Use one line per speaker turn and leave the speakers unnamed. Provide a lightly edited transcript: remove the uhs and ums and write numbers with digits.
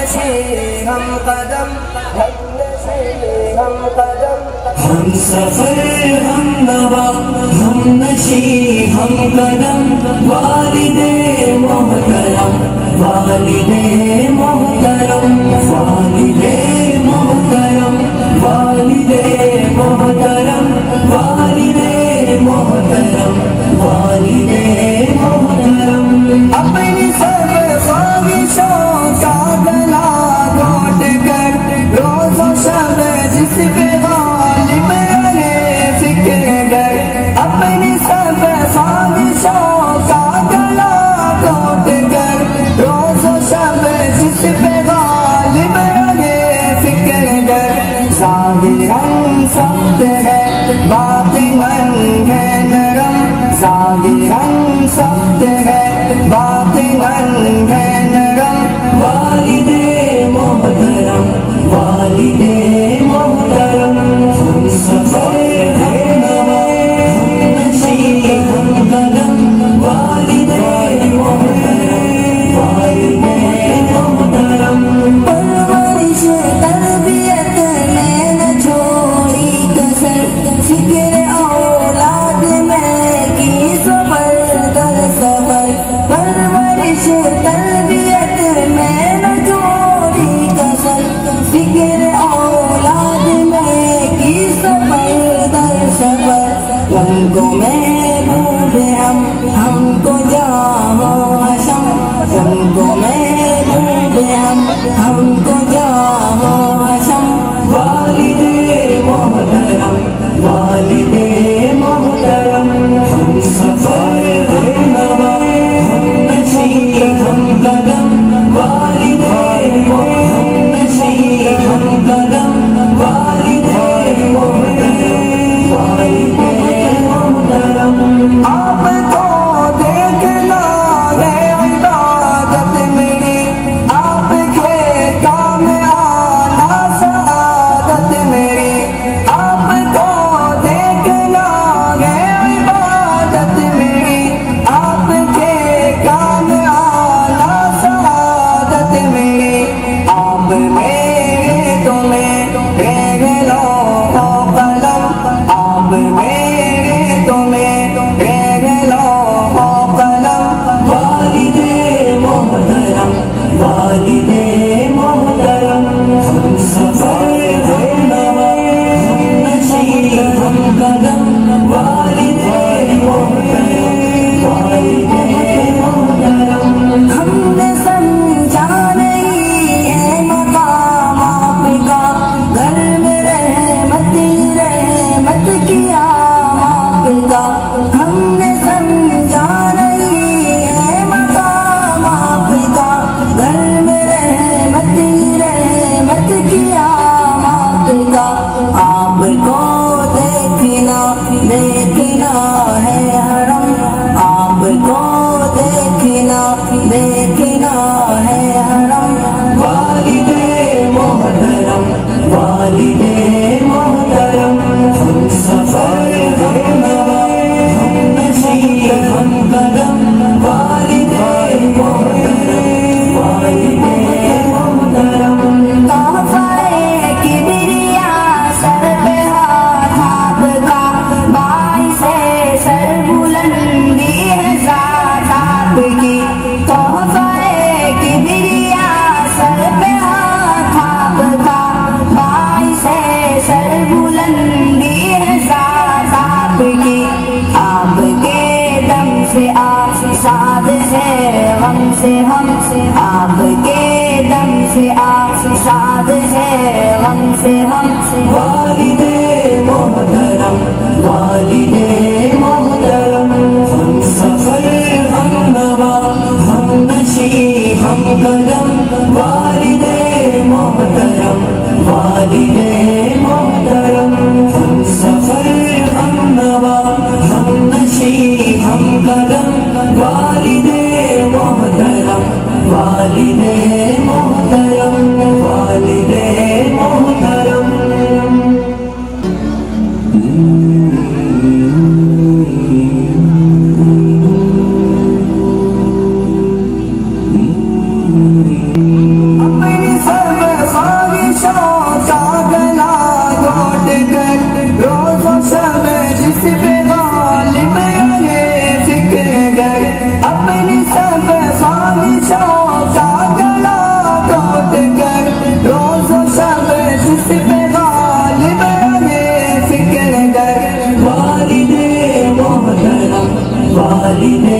نشیں ہم قدم، ہم نشیں ہم قدم،
ہم سفر ہم نوا ہم نشیں ہم قدم، والد محترم والد محترم والد محترم والد محترم والد محترم والد محترم،
اپنی سب خواہشوں کا گلا گھونٹ کر روز و شب جس پہ غالب رہے فکر گر، اپنی سب خواہشوں کا گلا گھونٹ کر روز و شب جس پہ غالب رہے فکر گر، ظاہراً سخت ہے باطناً ہے نرم، ظاہراً سخت ہے باطناً ہے نرم،
والد محترم والد محترم، ہم سفر ہم نوا ہم نشیں ہم قدم، والد محترم والد محترم،
پرورش تربیت میں نہ چھوڑی کسر، فکر اولاد میں کی سفر در سفر، پرورش تربیت میں نہ چھوڑی کسر، فکر اولاد میں کی سفر در سفر، رنگوں میں ڈوب ہم کو جاؤ حشم، رنگوں میں ڈوب ہم کو جاؤ حشم،
والد محترم والد محترم، ہم سفر ہم نوا ہم نشیں ہم قدم، والد ہم نشیں ہم قدم، والد محترم والد محترم،
آپ کو دیکھنا ہے عبادت میری، آپ کے کام آنا سعادت میری، آپ کو دیکھنا ہے عبادت میری، آپ کے کام آنا سعادت میری، آپ میرے تمہیں لوح و قلم، آپ میرے تمہیں لوح و قلم،
والد محترم والد محترم، ہم سفر ہم نوا ہم نشیں ہم قدم، والد محترم والد محترم،
ہم نے سمجھا نہیں ہے مقام آپ کا، گھر میں رحمت ہی رحمت کیا آپ کا، ہم نے سمجھا نہیں ہے مقام آپ کا، گھر میں رحمت ہی رحمت کیا آپ کا، آپ کو دیکھنا دیکھنا ہے حرم، آپ کو دیکھنا دیکھنا ہے حرم،
والد محترم والد محترم، ہم سفر ہم نوا ہم نشیں ہم قدم، والد محترم والد محترم،
تحفہ کبریا سر پہ ہاتھ آپ کا، باعث سر بلندی ہے ذات آپ کی، تحفہ کبریا سر پہ ہاتھ آپ کا، باعث سر بلندی ہے ذات آپ کی، آپ کے دم سے آپ ساتھ ہے غم سے ہم، آپ کے دم سے آپ ساتھ ہے غم سے ہم،
والد محترم والد محترم، ہم سفر ہم نوا ہم نشیں ہم قدم، والد محترم والد محترم، ہم سفر ہم نوا ہم نشیں ہم قدم، والد محترم والد محترم والد محترم،
اپنی
والد